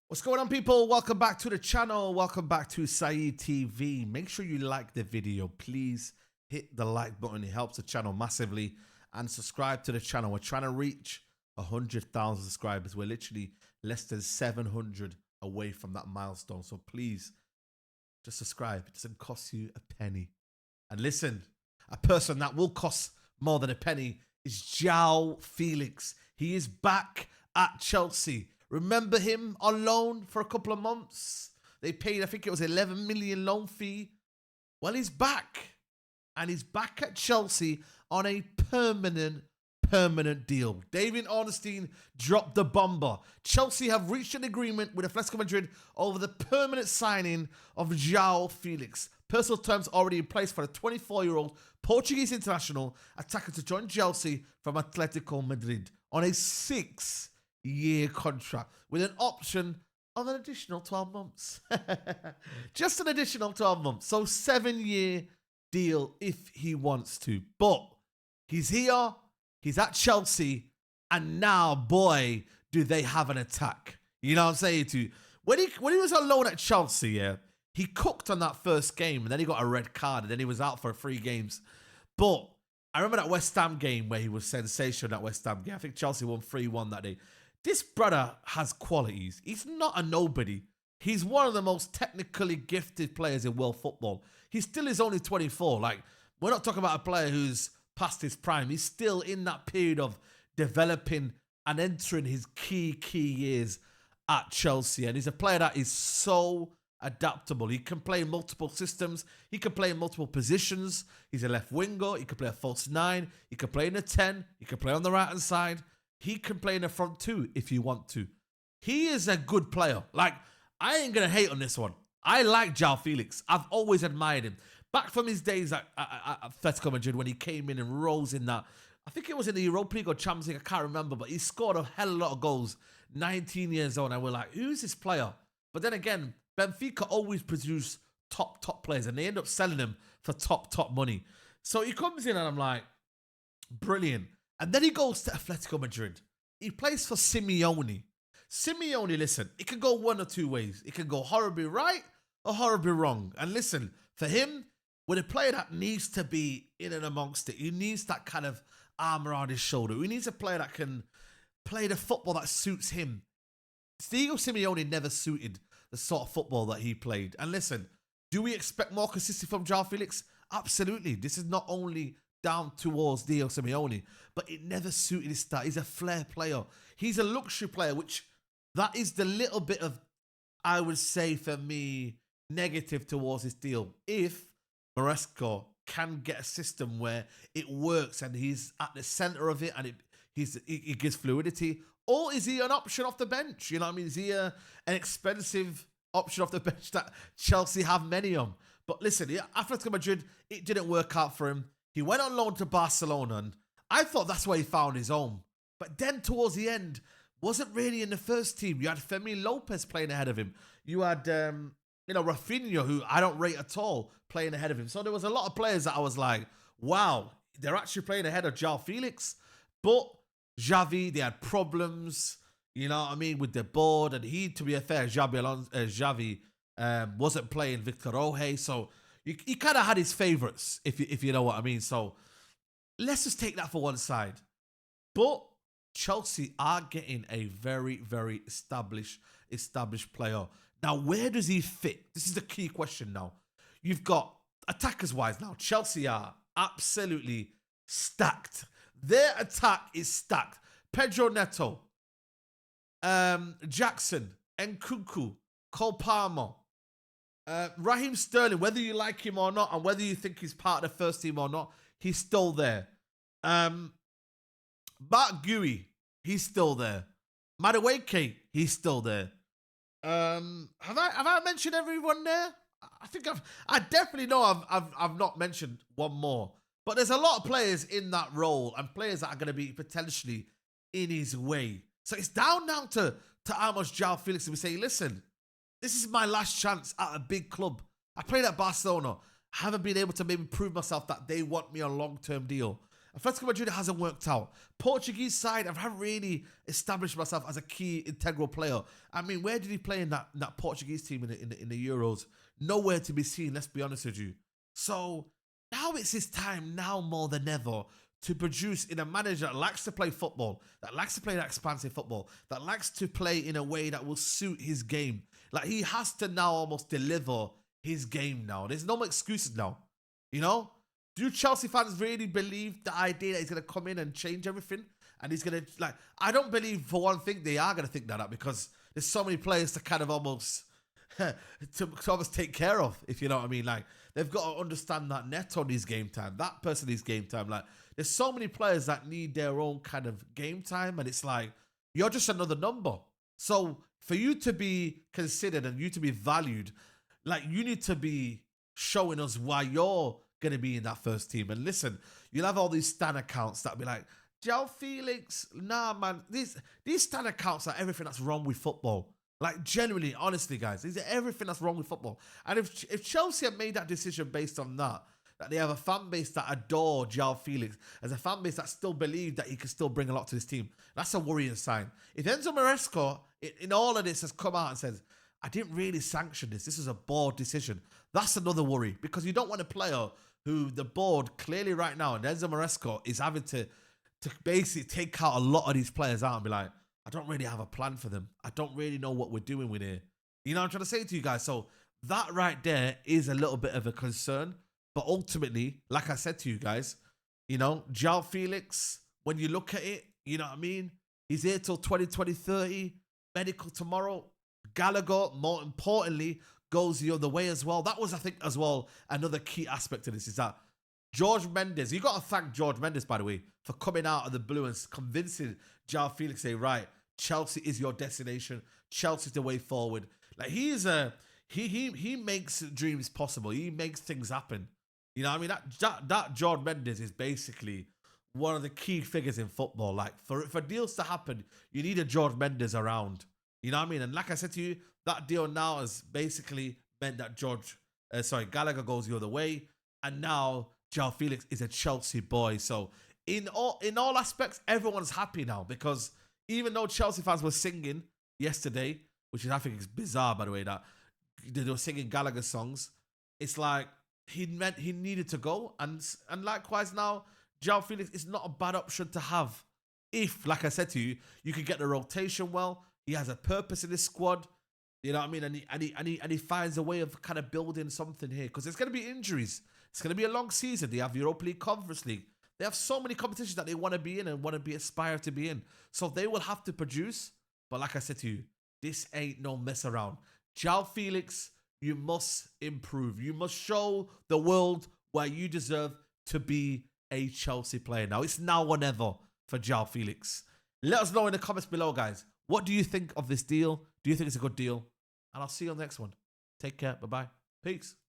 What's going on, people? Welcome back to the channel. Welcome back to Saeed TV. Make sure you like the video. Please hit the like button. It helps the channel massively. And subscribe to the channel. We're trying to reach 100,000 subscribers. We're literally less than 700 away from that milestone. So please, just subscribe. It doesn't cost you a penny. And listen, a person that will cost more than a penny is Joao Felix. He is back at Chelsea. Remember him on loan for a couple of months? They paid, I think it was 11 million loan fee. Well, he's back. And he's back at Chelsea on a permanent deal. David Ornstein dropped the bomber. Chelsea have reached an agreement with Atletico Madrid over the permanent signing of Joao Felix. Personal terms already in place for the 24-year-old Portuguese international attacker to join Chelsea from Atletico Madrid on a 6-year contract with an option of an additional 12 months. Just an additional 12 months. So 7-year deal if he wants to. But he's here, he's at Chelsea, and now, boy, do they have an attack. You know what I'm saying to you? When he was on loan at Chelsea, yeah, he cooked on that first game, and then he got a red card, and then he was out for 3 games. But I remember that West Ham game where he was sensational, that West Ham game. I think Chelsea won 3-1 that day. This brother has qualities. He's not a nobody. He's one of the most technically gifted players in world football. He still is only 24. Like, we're not talking about a player who's past his prime. He's still in that period of developing and entering his key years at Chelsea. And he's a player that is so adaptable. He can play in multiple systems. He can play in multiple positions. He's a left winger. He can play a false 9. He can play in a 10. He can play on the right-hand side. He can play in the front too if you want to. He is a good player. Like, I ain't going to hate on this one. I like Joao Felix. I've always admired him. Back from his days at Atletico Madrid when he came in and rose in that, I think it was in the Europa League or Champions League, I can't remember, but he scored a hell of a lot of goals, 19 years old, and we're like, who's this player? But then again, Benfica always produce top players, and they end up selling them for top money. So he comes in and I'm like, brilliant. And then he goes to Atletico Madrid. He plays for Simeone. Simeone, listen, it can go one or two ways. It can go horribly right or horribly wrong. And listen, for him, with a player that needs to be in and amongst it, he needs that kind of arm around his shoulder. He needs a player that can play the football that suits him. Diego Simeone never suited the sort of football that he played. And listen, do we expect more consistency from Joao Felix? Absolutely. This is not only down towards Diego Simeone, but it never suited his style. He's a flair player. He's a luxury player, which that is the little bit of, I would say for me, negative towards this deal. If Maresco can get a system where it works and he's at the center of it and it gives fluidity, or is he an option off the bench? You know what I mean? Is he an expensive option off the bench that Chelsea have many of? But listen, Atletico Madrid, it didn't work out for him. He went on loan to Barcelona, and I thought that's where he found his home. But then towards the end, wasn't really in the first team. You had Fermin Lopez playing ahead of him. You had, Rafinha, who I don't rate at all, playing ahead of him. So there was a lot of players that I was like, wow, they're actually playing ahead of Joao Felix. But Xavi, they had problems, you know what I mean, with the board. And he, to be fair, Xavi wasn't playing Victor Roque. So he kind of had his favourites, if you know what I mean. So let's just take that for one side. But Chelsea are getting a very established player. Now, where does he fit? This is the key question now. You've got, attackers-wise now, Chelsea are absolutely stacked. Their attack is stacked. Pedro Neto, Jackson, Nkunku, Cole Palmer, Raheem Sterling, whether you like him or not, and whether you think he's part of the first team or not, he's still there. Mark Guehi, he's still there. Madueke, he's still there. Have I mentioned everyone there? I think I definitely know I've not mentioned one more. But there's a lot of players in that role and players that are going to be potentially in his way. So it's down now to how much Joao Felix will be saying, listen, this is my last chance at a big club. I played at Barcelona. I haven't been able to maybe prove myself that they want me on a long-term deal. Atletico Madrid hasn't worked out. Portuguese side, I haven't really established myself as a key integral player. I mean, where did he play in that Portuguese team in the Euros? Nowhere to be seen, let's be honest with you. So now it's his time, now more than ever, to produce in a manager that likes to play football, that likes to play that expansive football, that likes to play in a way that will suit his game. Like, he has to now almost deliver his game now. There's no more excuses now. You know? Do Chelsea fans really believe the idea that he's going to come in and change everything? And he's going to, like, I don't believe for one thing they are going to think that because there's so many players to kind of almost, to almost take care of, if you know what I mean. Like, they've got to understand that Neto needs game time. That person needs game time. Like, there's so many players that need their own kind of game time. And it's like, you're just another number. So for you to be considered and you to be valued, like, you need to be showing us why you're going to be in that first team. And listen, you'll have all these stan accounts that'll be like, Joao Felix, nah, man. These stan accounts are everything that's wrong with football. Like, genuinely, honestly, guys, these are everything that's wrong with football. And if Chelsea have made that decision based on that they have a fan base that adore Joao Felix, as a fan base that still believe that he can still bring a lot to this team, that's a worrying sign. If Enzo Maresca, in all of this, has come out and says, I didn't really sanction this, this is a board decision, that's another worry, because you don't want a player who the board clearly right now, and Enzo Maresca is having to basically take out a lot of these players out and be like, I don't really have a plan for them. I don't really know what we're doing with it. You know what I'm trying to say to you guys? So that right there is a little bit of a concern. But ultimately, like I said to you guys, you know, Joao Felix, when you look at it, you know what I mean? He's here till 2030, medical tomorrow. Gallagher, more importantly, goes the other way as well. That was, I think, as well, another key aspect of this is that George Mendes, you got to thank George Mendes, by the way, for coming out of the blue and convincing Joao Felix, say, right, Chelsea is your destination. Chelsea's the way forward. Like, he makes dreams possible. He makes things happen. You know what I mean? That George Mendes is basically one of the key figures in football. Like, for deals to happen, you need a George Mendes around. You know what I mean? And like I said to you, that deal now has basically meant that Gallagher goes the other way. And now Joao Felix is a Chelsea boy. So in all aspects, everyone's happy now, because even though Chelsea fans were singing yesterday, which is, I think, is bizarre, by the way, that they were singing Gallagher songs, it's like, he needed to go, and likewise now, Joao Felix is not a bad option to have. If, like I said to you, you can get the rotation well, he has a purpose in his squad, you know what I mean, and he finds a way of kind of building something here, because there's going to be injuries. It's going to be a long season. They have Europa League, Conference League. They have so many competitions that they want to be in and want to aspire to be in. So they will have to produce. But like I said to you, this ain't no mess around. Joao Felix, you must improve. You must show the world why you deserve to be a Chelsea player. Now, it's now or never for Joao Felix. Let us know in the comments below, guys. What do you think of this deal? Do you think it's a good deal? And I'll see you on the next one. Take care. Bye-bye. Peace.